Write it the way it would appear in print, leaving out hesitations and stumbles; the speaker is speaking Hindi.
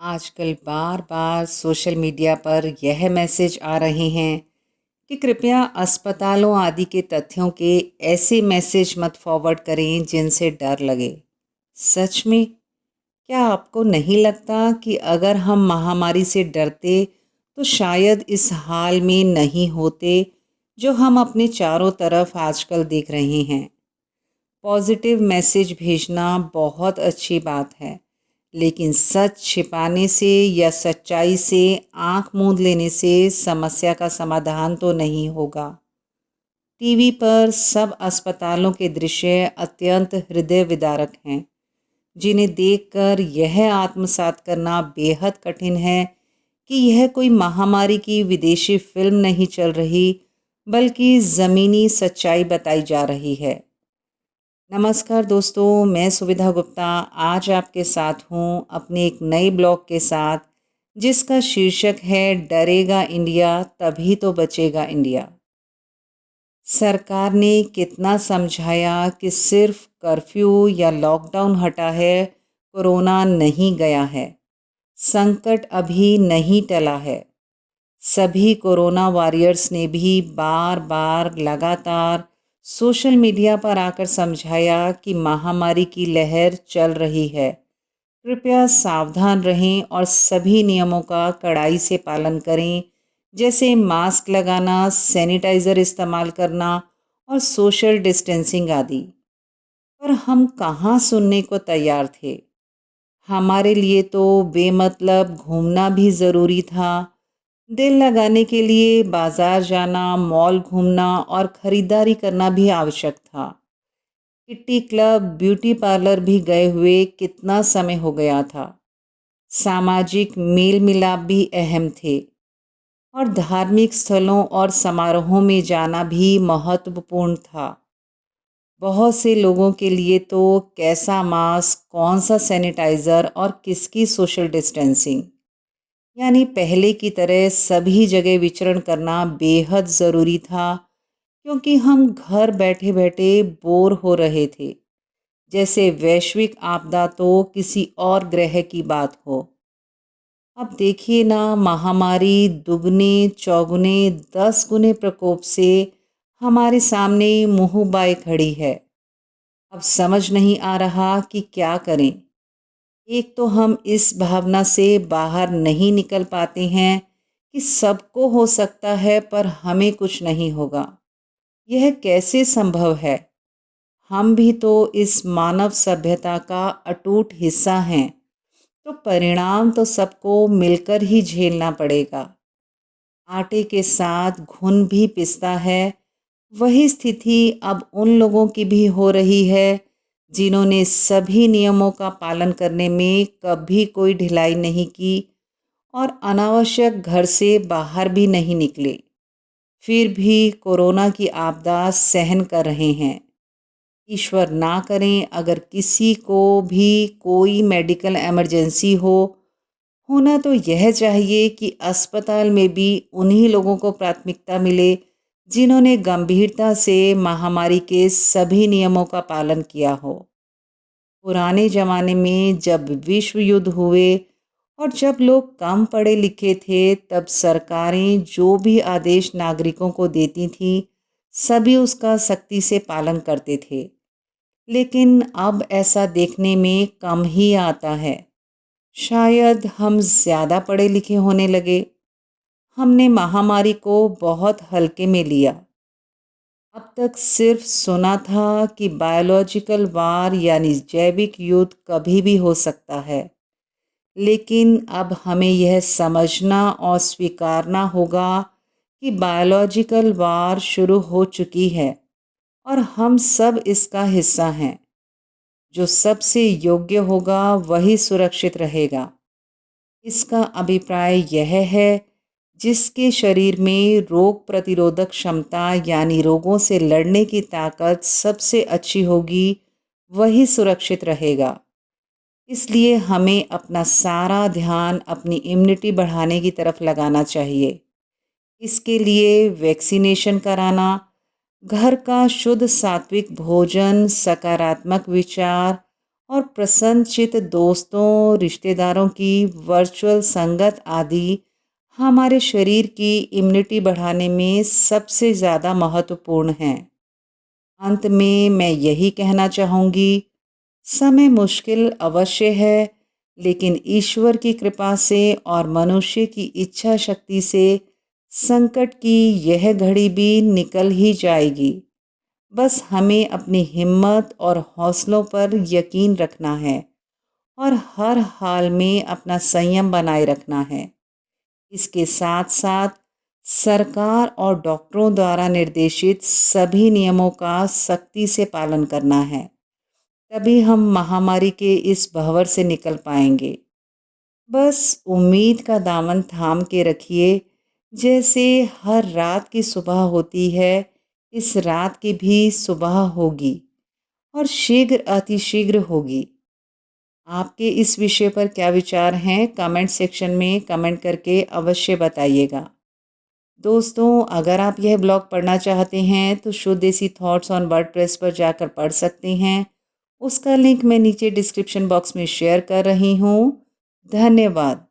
आजकल बार बार सोशल मीडिया पर यह मैसेज आ रहे हैं कि कृपया अस्पतालों आदि के तथ्यों के ऐसे मैसेज मत फॉरवर्ड करें जिनसे डर लगे। सच में, क्या आपको नहीं लगता कि अगर हम महामारी से डरते तो शायद इस हाल में नहीं होते जो हम अपने चारों तरफ आजकल देख रहे हैं। पॉजिटिव मैसेज भेजना बहुत अच्छी बात है, लेकिन सच छिपाने से या सच्चाई से आंख मूंद लेने से समस्या का समाधान तो नहीं होगा। टीवी पर सब अस्पतालों के दृश्य अत्यंत हृदय विदारक हैं, जिन्हें देखकर यह आत्मसात करना बेहद कठिन है कि यह कोई महामारी की विदेशी फिल्म नहीं चल रही, बल्कि ज़मीनी सच्चाई बताई जा रही है। नमस्कार दोस्तों, मैं सुविधा गुप्ता आज आपके साथ हूँ अपने एक नए ब्लॉग के साथ, जिसका शीर्षक है डरेगा इंडिया तभी तो बचेगा इंडिया। सरकार ने कितना समझाया कि सिर्फ कर्फ्यू या लॉकडाउन हटा है, कोरोना नहीं गया है। संकट अभी नहीं टला है। सभी कोरोना वॉरियर्स ने भी बार बार लगातार सोशल मीडिया पर आकर समझाया कि महामारी की लहर चल रही है। कृपया सावधान रहें और सभी नियमों का कड़ाई से पालन करें, जैसे मास्क लगाना, सैनिटाइज़र इस्तेमाल करना और सोशल डिस्टेंसिंग आदि। पर हम कहाँ सुनने को तैयार थे। हमारे लिए तो बेमतलब घूमना भी ज़रूरी था। दिल लगाने के लिए बाजार जाना, मॉल घूमना और ख़रीदारी करना भी आवश्यक था। किट्टी क्लब, ब्यूटी पार्लर भी गए हुए कितना समय हो गया था। सामाजिक मेल मिलाप भी अहम थे और धार्मिक स्थलों और समारोहों में जाना भी महत्वपूर्ण था। बहुत से लोगों के लिए तो कैसा मास्क, कौन सा सैनिटाइज़र और किसकी सोशल डिस्टेंसिंग, यानी पहले की तरह सभी जगह विचरण करना बेहद ज़रूरी था, क्योंकि हम घर बैठे बैठे बोर हो रहे थे, जैसे वैश्विक आपदा तो किसी और ग्रह की बात हो। अब देखिए ना, महामारी दुगने चौगुने 10 गुने प्रकोप से हमारे सामने मुंह बाए खड़ी है। अब समझ नहीं आ रहा कि क्या करें। एक तो हम इस भावना से बाहर नहीं निकल पाते हैं कि सबको हो सकता है पर हमें कुछ नहीं होगा। यह कैसे संभव है? हम भी तो इस मानव सभ्यता का अटूट हिस्सा हैं, तो परिणाम तो सबको मिलकर ही झेलना पड़ेगा। आटे के साथ घुन भी पिसता है। वही स्थिति अब उन लोगों की भी हो रही है जिन्होंने सभी नियमों का पालन करने में कभी कोई ढिलाई नहीं की और अनावश्यक घर से बाहर भी नहीं निकले, फिर भी कोरोना की आपदा सहन कर रहे हैं। ईश्वर ना करें अगर किसी को भी कोई मेडिकल इमरजेंसी हो, होना तो यह चाहिए कि अस्पताल में भी उन्हीं लोगों को प्राथमिकता मिले जिन्होंने गंभीरता से महामारी के सभी नियमों का पालन किया हो। पुराने ज़माने में जब विश्व युद्ध हुए और जब लोग कम पढ़े लिखे थे, तब सरकारें जो भी आदेश नागरिकों को देती थीं, सभी उसका सख्ती से पालन करते थे। लेकिन अब ऐसा देखने में कम ही आता है। शायद हम ज़्यादा पढ़े लिखे होने लगे। हमने महामारी को बहुत हल्के में लिया। अब तक सिर्फ सुना था कि बायोलॉजिकल वार यानी जैविक युद्ध कभी भी हो सकता है, लेकिन अब हमें यह समझना और स्वीकारना होगा कि बायोलॉजिकल वार शुरू हो चुकी है और हम सब इसका हिस्सा हैं। जो सबसे योग्य होगा वही सुरक्षित रहेगा। इसका अभिप्राय यह है, जिसके शरीर में रोग प्रतिरोधक क्षमता यानी रोगों से लड़ने की ताकत सबसे अच्छी होगी, वही सुरक्षित रहेगा। इसलिए हमें अपना सारा ध्यान अपनी इम्यूनिटी बढ़ाने की तरफ लगाना चाहिए। इसके लिए वैक्सीनेशन कराना, घर का शुद्ध सात्विक भोजन, सकारात्मक विचार और प्रसन्नचित्त दोस्तों, रिश्तेदारों की वर्चुअल संगत आदि हमारे शरीर की इम्यूनिटी बढ़ाने में सबसे ज़्यादा महत्वपूर्ण हैं। अंत में मैं यही कहना चाहूँगी, समय मुश्किल अवश्य है, लेकिन ईश्वर की कृपा से और मनुष्य की इच्छा शक्ति से संकट की यह घड़ी भी निकल ही जाएगी। बस हमें अपनी हिम्मत और हौसलों पर यकीन रखना है और हर हाल में अपना संयम बनाए रखना है। इसके साथ साथ सरकार और डॉक्टरों द्वारा निर्देशित सभी नियमों का सख्ती से पालन करना है। तभी हम महामारी के इस भंवर से निकल पाएंगे। बस उम्मीद का दामन थाम के रखिए। जैसे हर रात की सुबह होती है, इस रात की भी सुबह होगी और शीघ्र अतिशीघ्र होगी। आपके इस विषय पर क्या विचार हैं? कमेंट सेक्शन में कमेंट करके अवश्य बताइएगा। दोस्तों, अगर आप यह ब्लॉग पढ़ना चाहते हैं तो शुद्ध देसी थॉट्स ऑन वर्डप्रेस पर जाकर पढ़ सकते हैं। उसका लिंक मैं नीचे डिस्क्रिप्शन बॉक्स में शेयर कर रही हूँ। धन्यवाद।